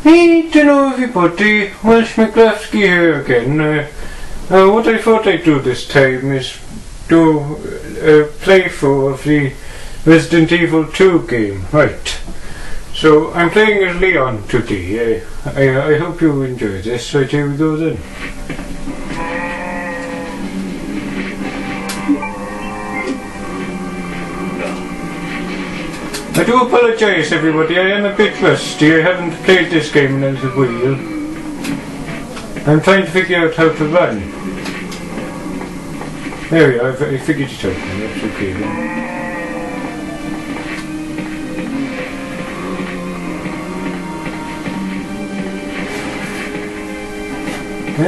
Hey, hello everybody, Welsh McGlaughski here again. What I thought I'd do this time is do a playthrough of the Resident Evil 2 game. Right, so I'm playing as Leon today. I hope you enjoy this. Right, here we go then. I do apologise everybody, I am a bit rusty. I haven't played this game in a little while. I'm trying to figure out how to run. There we are, I figured it out, that's okay then.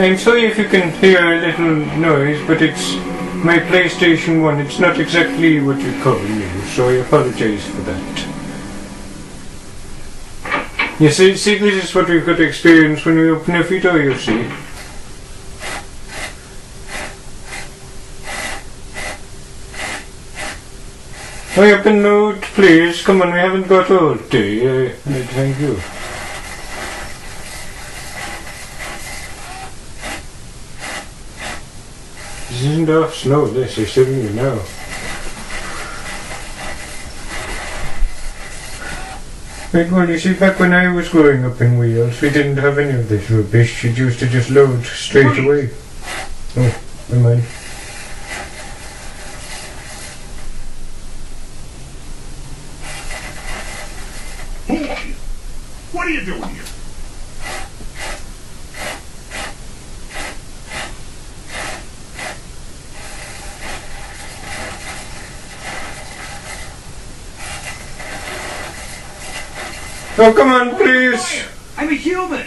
I'm sorry if you can hear a little noise, but it's my PlayStation 1, it's not exactly what you call new, so I apologise for that. You see, this is what we've got to experience when we open every door, you see. Hurry up and load, please. Come on, we haven't got all day. Thank you. This isn't off snow, this is telling you now. Right, well, you see, back when I was growing up in Wales, we didn't have any of this rubbish. It used to just load straight away. Oh, never mind. Who are you? What are you doing here? Oh, come on, please! I'm a human!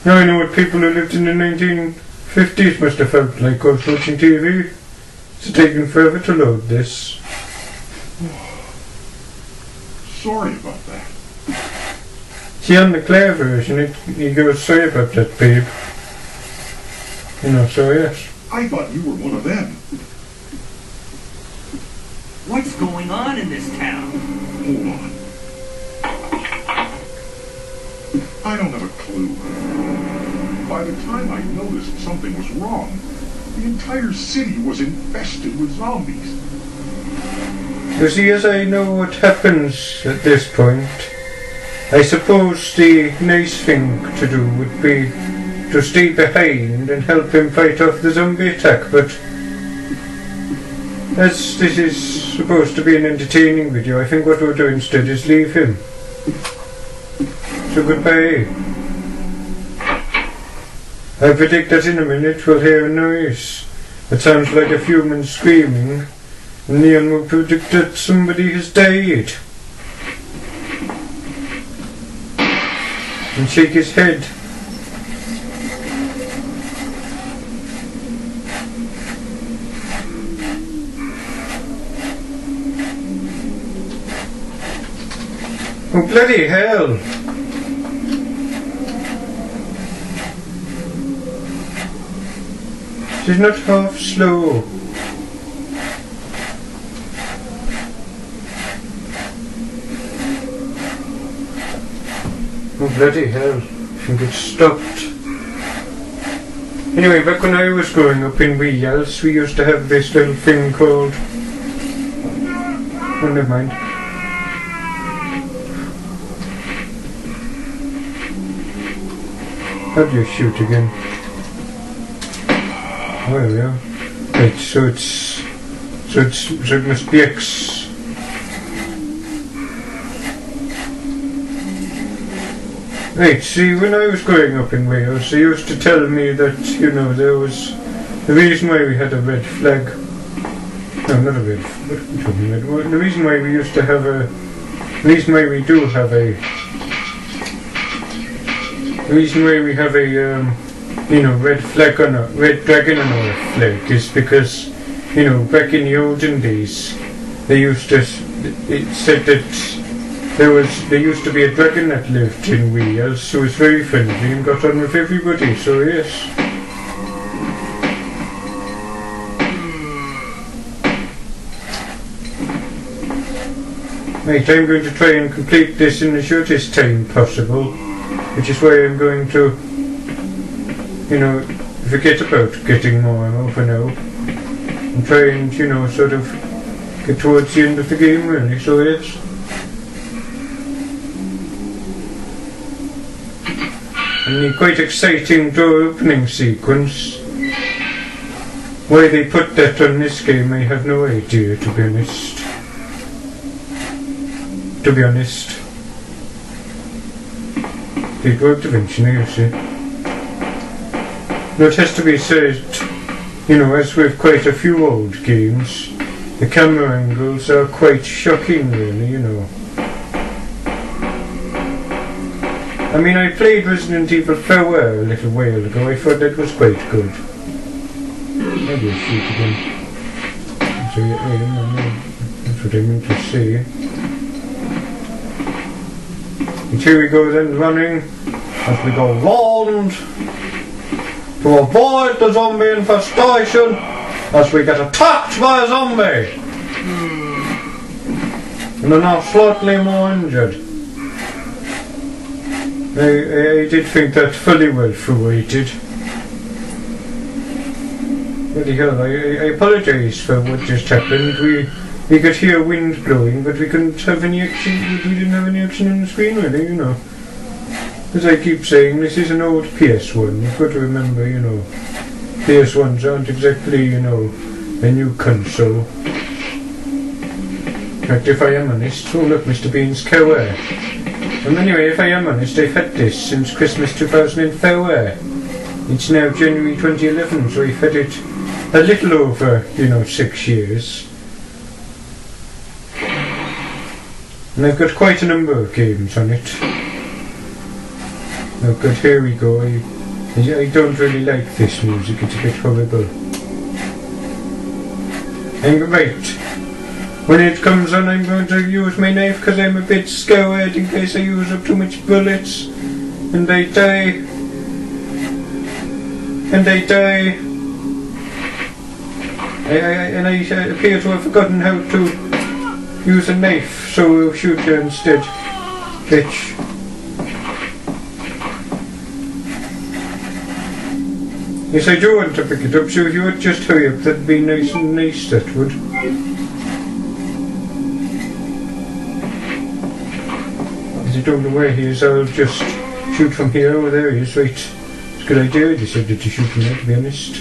Now I know what people who lived in the 1950s must have felt like whilst watching TV. It's taken forever to load this. Sorry about that. See, on the Claire version, it goes, sorry about that, babe. You know, so yes. I thought you were one of them. What's going on in this town? Hold on. I don't have a clue. By the time I noticed something was wrong, the entire city was infested with zombies. You see, as I know what happens at this point, I suppose the nice thing to do would be to stay behind and help him fight off the zombie attack, but as this is supposed to be an entertaining video, I think what we'll do instead is leave him. So goodbye. I predict that in a minute we'll hear a noise that sounds like a human screaming, and Leon will predict that somebody has died. And shake his head. Oh, bloody hell! She's not half slow. Oh, bloody hell. I think it's stopped. Anyway, back when I was growing up in Wales, we used to have this little thing called... Oh, never mind. How do you shoot again? Oh, there we are. Right, so it must be X. Right, see, when I was growing up in Wales, they used to tell me that, you know, there was the reason why we had a red flag. No, not a red. What are we talking about? Well, the reason why we used to have a. The reason why we do have a. The reason why we have a, you know, red flag on a red dragon on our flag is because, you know, back in the olden days, they used to. It said that there used to be a dragon that lived in Wales, who was very friendly and got on with everybody. So yes. Right, I'm going to try and complete this in the shortest time possible, which is why I'm going to, forget about getting more ammo for now, and try and, sort of get towards the end of the game really, so yes. And the quite exciting door opening sequence. Why they put that on this game, I have no idea, to be honest. It worked eventually, you see. Now it has to be said, as with quite a few old games, the camera angles are quite shocking really, I mean, I played Resident Evil 4 a little while ago. I thought that was quite good. Maybe I'll shoot again. So that's what I meant to say. And here we go then, running as we go round to avoid the zombie infestation as we get attacked by a zombie and are now slightly more injured. I did think that fully well frustrated. Bloody hell, I apologise for what just happened. We could hear wind blowing, but we couldn't have any action. We didn't have any action on the screen really, As I keep saying, this is an old PS1. You've got to remember, PS1s aren't exactly, a new console. In fact, if I am honest, oh look, Mr. Bean's cower. And anyway, if I am honest, I've had this since Christmas 2004. It's now January 2011, so I've had it a little over, 6 years. And I've got quite a number of games on it. Oh good, here we go. I don't really like this music, it's a bit horrible. And right. When it comes on, I'm going to use my knife because I'm a bit scared in case I use up too much bullets and I die. And I appear to have forgotten how to use a knife, so we'll shoot you instead, bitch. Yes, I do want to pick it up, so if you would just hurry up, that'd be nice and nice, that would. I don't know where he is, I'll just shoot from here. Oh, there he is, right. It's a good idea, I decided to shoot from there, to be honest.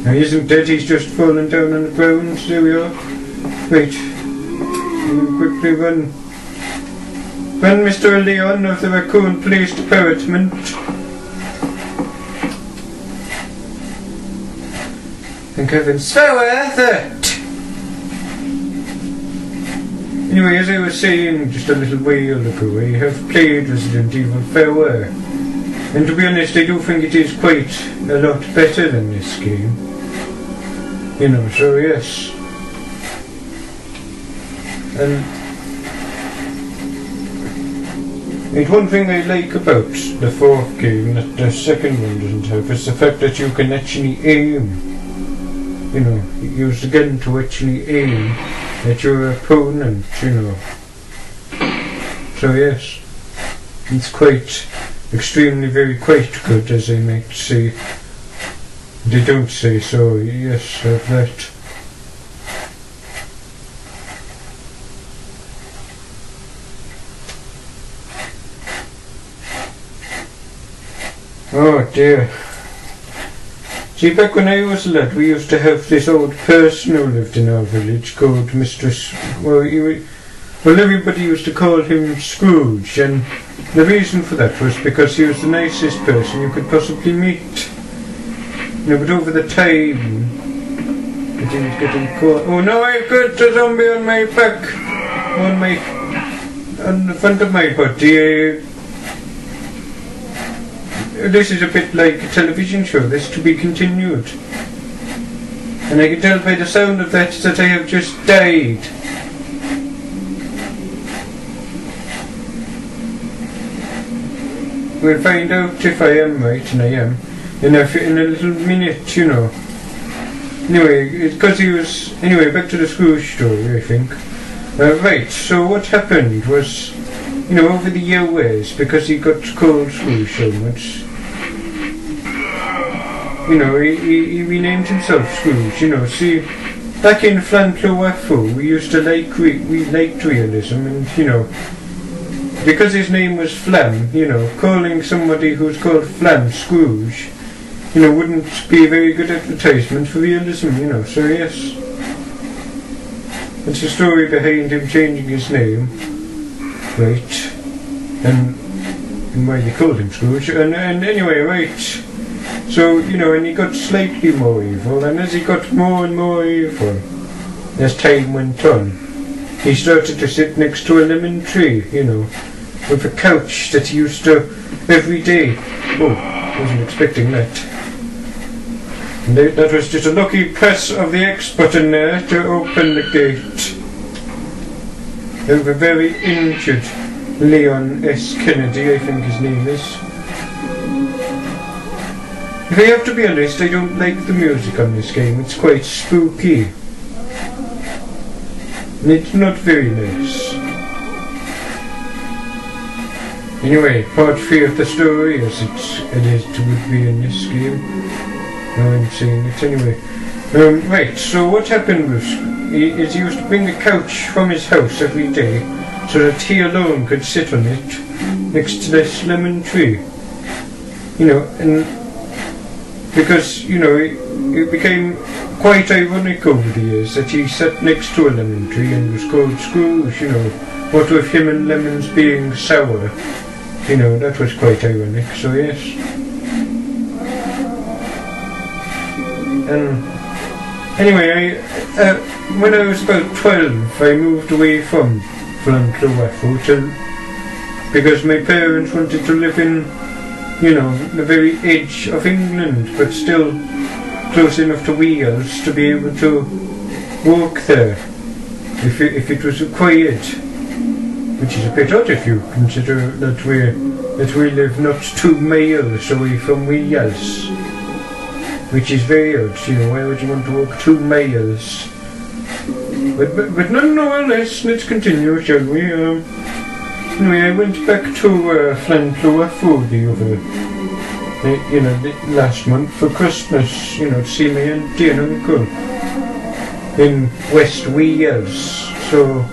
Now, he isn't dead, he's just fallen down on the ground. There we are. Right. And quickly run. Run, Mr. Leon of the Raccoon Police Department. Thank heaven. So worth it! Anyway, as I was saying just a little while ago, I have played Resident Evil 4, and to be honest, I do think it is quite a lot better than this game. So yes. And one thing I like about the fourth game that the second one doesn't have is the fact that you can actually aim. Use the gun to actually aim at your opponent, So yes, it's quite, extremely, quite good, as I might say. They don't say so, yes, of that. Oh dear. See, back when I was a lad, we used to have this old person who lived in our village called Mistress. Well, everybody used to call him Scrooge, and the reason for that was because he was the nicest person you could possibly meet. But over the time, it was getting caught. Oh no, I've got a zombie on my back, on the front of my body. This is a bit like a television show, this to be continued. And I can tell by the sound of that I have just died. We'll find out if I am right, and I am, in a little minute, Anyway, because he was... Anyway, back to the Scrooge story, I think. Right, so what happened was, over the years, because he got called Scrooge so much, he renamed himself Scrooge, see, back in Flanpllwafuh, we used to we liked realism, and, because his name was Flam, calling somebody who's called Flam Scrooge, wouldn't be a very good advertisement for realism, so yes. It's a story behind him changing his name, right, and why they called him Scrooge, and anyway, right, so, and he got slightly more evil, and as he got more and more evil, as time went on, he started to sit next to a lemon tree, with a couch that he used to every day. Oh, wasn't expecting that. And that was just a lucky press of the X button there to open the gate. Of a very injured Leon S. Kennedy, I think his name is. If I have to be honest, I don't like the music on this game. It's quite spooky. And it's not very nice. Anyway, part 3 of the story, as it is to be in this game. Now I'm saying it anyway. Right, so what happened was, he used to bring a couch from his house every day, so that he alone could sit on it, next to this lemon tree. And because, it became quite ironic over the years that he sat next to a lemon tree and was called Scrooge, what with him and lemons being sour. That was quite ironic, so yes. Anyway, when I was about 12, I moved away from Flanpllwafuh because my parents wanted to live in, the very edge of England, but still close enough to Wales to be able to walk there if it was required. Which is a bit odd if you consider that we live not 2 miles away from Wales. Which is very odd, why would you want to walk 2 miles? But nonetheless, let's continue, shall we? Anyway, I went back to Flanpllwafuh the last month for Christmas, to see my auntie and uncle in West Wales. So,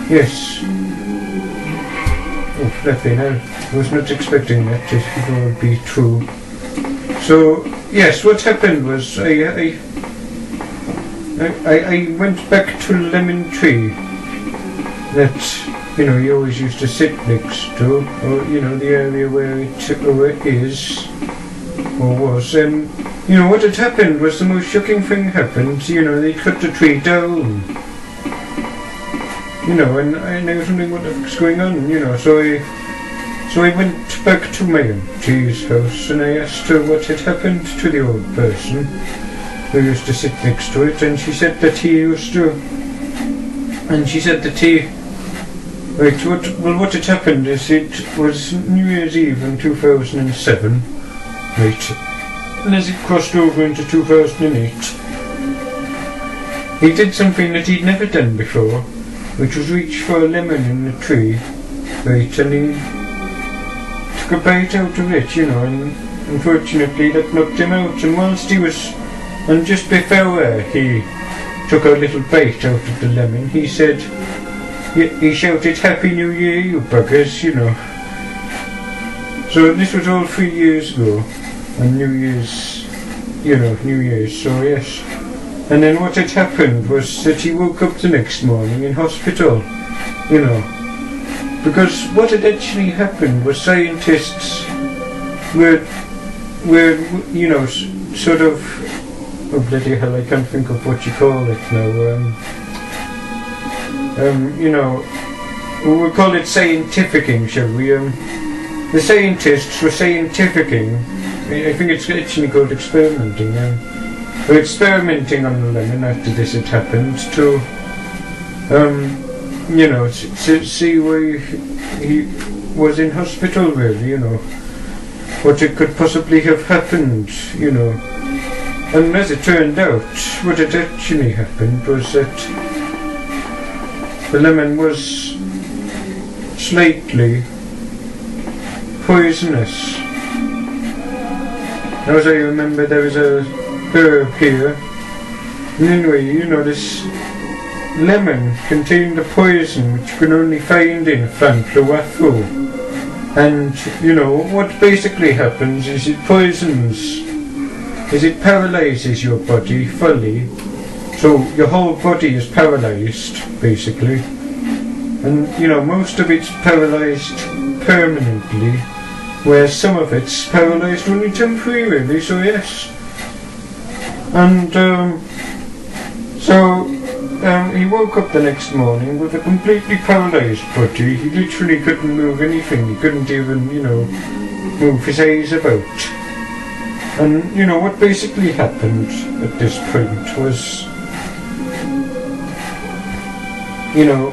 yes. Oh, flipping hell. I was not expecting that it would all be true. So, yes, what happened was I went back to Lemon Tree that, you always used to sit next to, or, the area where it is, or was, and, what had happened was the most shocking thing happened, they cut the tree down, and I was wondering what the fuck's going on, so I went back to my auntie's house and I asked her what had happened to the old person who used to sit next to it, and she said that what had happened is it was New Year's Eve in 2007, right, and as it crossed over into 2008, he did something that he'd never done before, which was reach for a lemon in the tree, right, and he took a bite out of it, and unfortunately that knocked him out, and whilst he was, and just before he took a little bite out of the lemon, he said, he shouted, "Happy New Year, you buggers," So this was all 3 years ago, on New Year's, so yes. And then what had happened was that he woke up the next morning in hospital, because what had actually happened was scientists were sort of, oh bloody hell, I can't think of what you call it now, we'll call it scientificking, shall we? The scientists were scientificking, I think it's actually called experimenting, were experimenting on the lemon after this had happened to, to see why he was in hospital really, what it could possibly have happened, and as it turned out, what had actually happened was that the lemon was slightly poisonous. Now, as I remember, there was a herb here, and anyway, you know, this lemon contained a poison which you can only find in Flanpllwafuh. And, you know, what basically happens is it paralyses your body fully. So your whole body is paralysed, basically. And, you know, most of it's paralysed permanently, whereas some of it's paralysed only temporarily, so yes. And, he woke up the next morning with a completely paralysed body. He literally couldn't move anything. He couldn't even, you know, move his eyes about. And, you know, what basically happened at this point was, you know,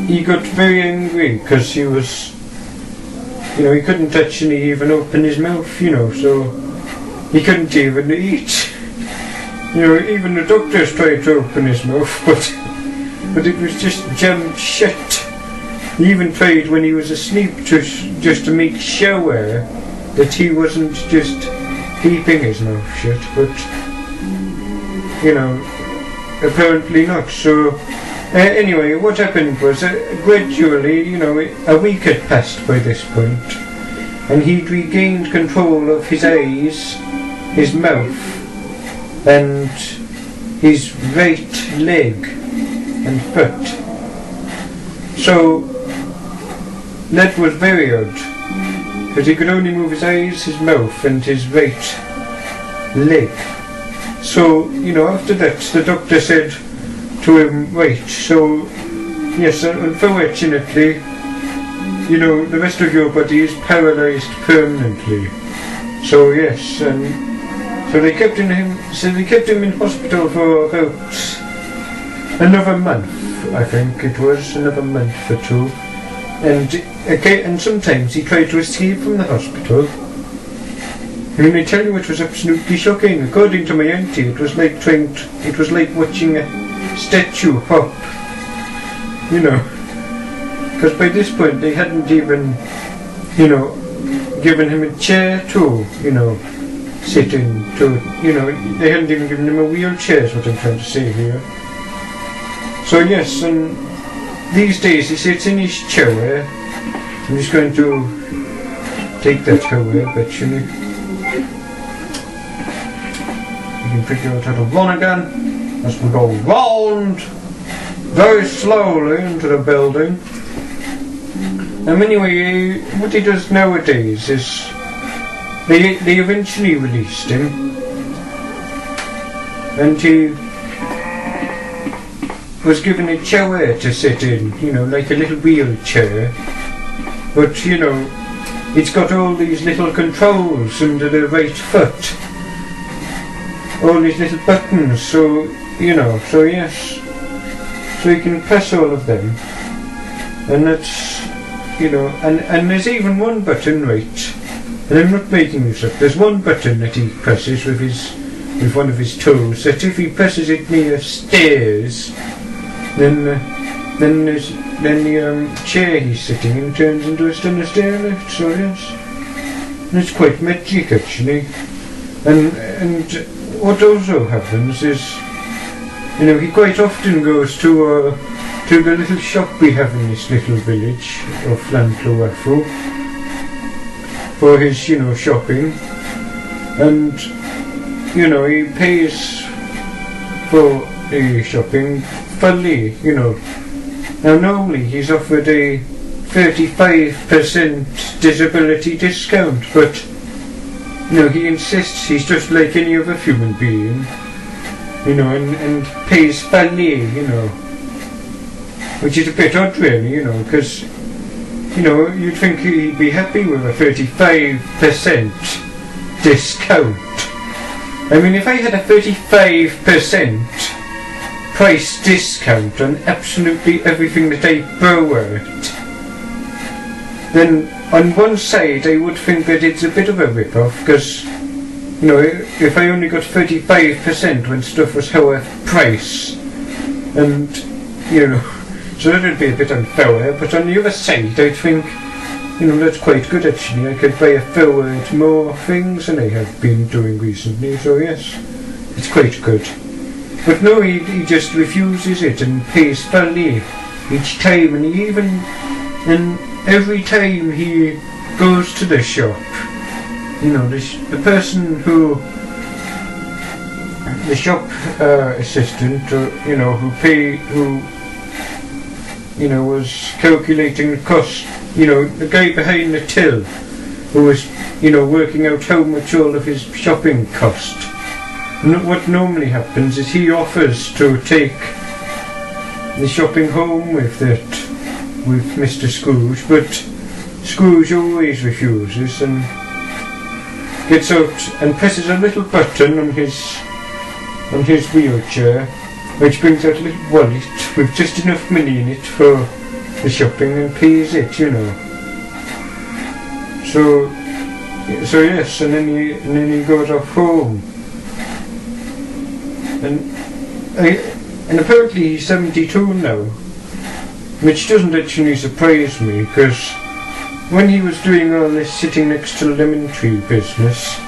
he got very angry because he was, you know, he couldn't actually even open his mouth, you know, so he couldn't even eat. You know, even the doctors tried to open his mouth, but it was just jammed shut. He even tried when he was asleep just to make sure that he wasn't just keeping his mouth shut, but, you know, apparently not. So, anyway, what happened was gradually, you know, a week had passed by this point, and he'd regained control of his eyes, his mouth, and his right leg and foot. So that was very odd, because he could only move his eyes, his mouth and his right leg. So, you know, after that the doctor said to him, right, so yes, unfortunately, you know, the rest of your body is paralysed permanently. So yes, and so they kept him in hospital for about another month, I think it was, another month or two. And sometimes he tried to escape from the hospital. And I tell you, it was absolutely shocking. According to my auntie, it was like watching a statue hop. You know, because by this point they hadn't even, you know, given him a chair to, you know, sit in, to, you know, they hadn't even given him a wheelchair, is what I'm trying to say here. So yes, and these days he sits in his chair. I'm just going to take that away, actually. You can figure out how to run again as we go round very slowly into the building. And anyway, what he does nowadays is they eventually released him, and he was given a chair to sit in, you know, like a little wheelchair. But, you know, it's got all these little controls under the right foot. All these little buttons, so, you know, so yes. So you can press all of them. And that's, you know, and there's even one button, right, and I'm not making this up, there's one button that he presses with one of his toes, that if he presses it near stairs, then the chair he's sitting in turns into a stair lift, so yes. And it's quite magic, actually. And what also happens is, you know, he quite often goes to the little shop we have in this little village of Flanpllwafuh for his, you know, shopping. And, you know, he pays for the shopping fully, you know. Now normally he's offered a 35% disability discount, but, you know, he insists he's just like any other human being, you know, and pays fully, you know, which is a bit odd really, you know, because, you know, you'd think he'd be happy with a 35% discount. I mean, if I had a 35% price discount on absolutely everything that I bought, then on one side I would think that it's a bit of a rip-off, because, you know, if I only got 35% when stuff was half price, and, you know, So that would be a bit unfair, but on the other side I think, you know, that's quite good actually. I could buy a forward more things than I have been doing recently, so yes, it's quite good. But no, he just refuses it and pays fully each time, and every time he goes to the shop, you know, the shop assistant, you know, who was calculating the cost, you know, the guy behind the till, who was, you know, working out how much all of his shopping cost. And what normally happens is he offers to take the shopping home with Mr. Scrooge, but Scrooge always refuses and gets out and presses a little button on his wheelchair, which brings out a little wallet with just enough money in it for the shopping, and pays it, you know. So yes, and then he goes off home. And apparently he's 72 now, which doesn't actually surprise me, because when he was doing all this sitting next to the lemon tree business,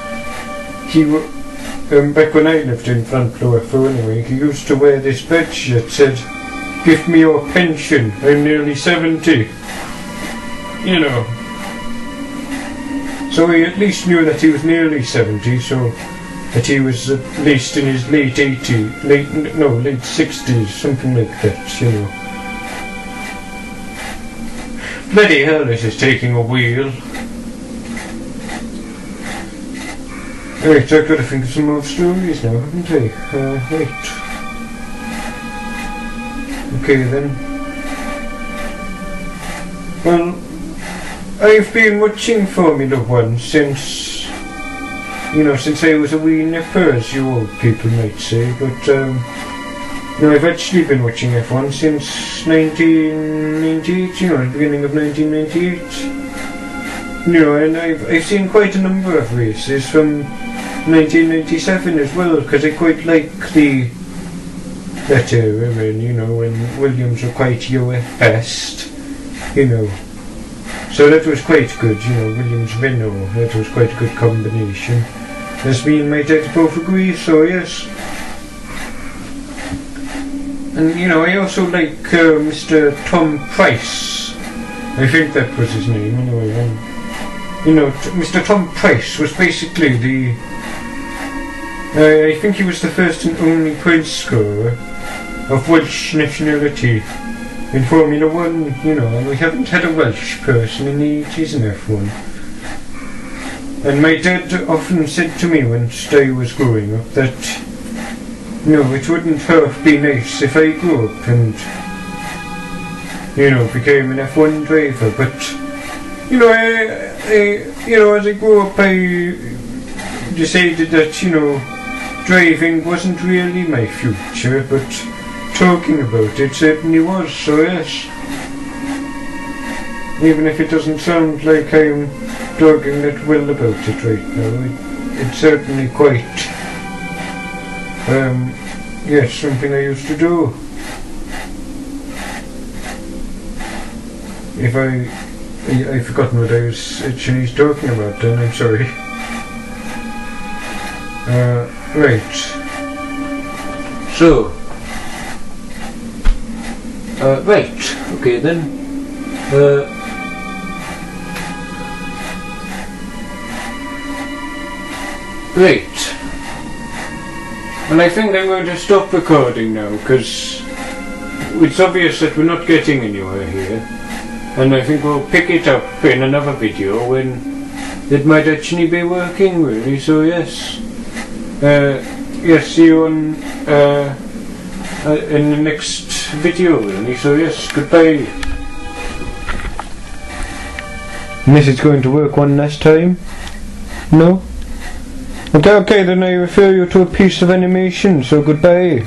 back when I lived in Flanpllwafuh anyway, he used to wear this badge that said, "Give me your pension, I'm nearly 70. You know. So he at least knew that he was nearly 70, so that he was at least in his late 60s, something like that, you know. Bloody hell, this is taking a wheel. Right, I've got to think of some more stories now, haven't I? Right. Okay then. Well, I've been watching Formula 1 since I was a wee nipper, as you old people might say, but I've actually been watching F1 since 1998, the beginning of 1998. And I've seen quite a number of races from 1997 as well, because I quite like that era when Williams were quite your best, So that was quite good, Williams Renault, that was quite a good combination. As me and my dad both agree, so yes. And I also like Mr. Tom Price. I think that was his name anyway. Mr. Tom Price was basically I think he was the first and only point scorer of Welsh nationality in Formula 1, and we haven't had a Welsh person in the 80s in F1. And my dad often said to me when I was growing up that, it wouldn't half be nice if I grew up and, became an F1 driver, but, as I grew up I decided that, driving wasn't really my future, but talking about it certainly was, so yes. Even if it doesn't sound like I'm talking that well about it right now, it's certainly quite, something I used to do. If I've forgotten what I was actually talking about then, I'm sorry. Right. So, right, okay then. Right. Well, I think I'm going to stop recording now, because it's obvious that we're not getting anywhere here. And I think we'll pick it up in another video when it might actually be working, really, so yes. See you on in the next video, really, so yes, goodbye. And this is going to work one last time? No? Okay, then I refer you to a piece of animation, so goodbye.